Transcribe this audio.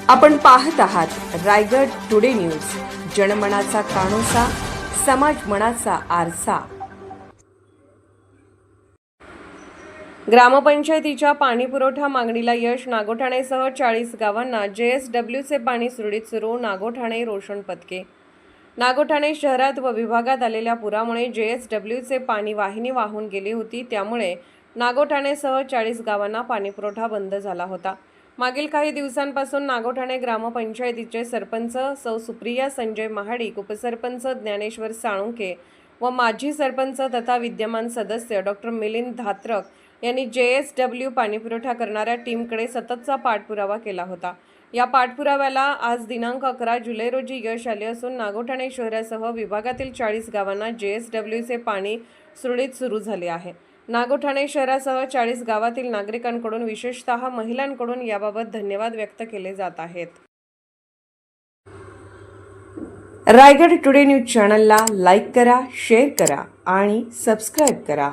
आपण पाहत आहात रायगड टुडे न्यूज, जनमनाचा कानोसा, समाज मनाचा आरसा। ग्रामपंचायतीच्या पाणीपुरवठा मागणीला यश, नागोठाणेसह 40 गावांना JSWचे पाणी सुरळीत सुरू, नागोठाणे रोशन पदके। नागोठाणे शहरात व विभागात आलेल्या पुरामुळे JSWचे पाणी वाहिनी वाहून गेली होती, त्यामुळे नागोठाणेसह 40 गावांना पाणीपुरवठा बंद झाला होता। मागील काही दिवसांपासून नागोठाणे ग्रामपंचायतीचे सरपंच सौ सुप्रिया संजय महाडिक, उपसरपंच ज्ञानेश्वर साळुंखे व माजी सरपंच तथा विद्यमान सदस्य डॉ. मिलिंद धात्रक यांनी JSW पाणीपुरवठा करणाऱ्या टीमकडे सततचा पाठपुरावा केला होता। या पाठपुराव्याला आज दिनांक 11 जुलै रोजी यश आले असून नागोठाणे शहरासह विभागातील 40 गावांना JSWचे पाणी सुरळीत सुरू झाले आहे। नागोठाणे शहरासह 40 गावातील नागरिकांकडून, विशेषतः महिलांकडून याबाबत धन्यवाद व्यक्त केले जात आहेत। रायगड टुडे न्यूज चॅनलला लाईक करा, शेअर करा आणि सबस्क्राईब करा।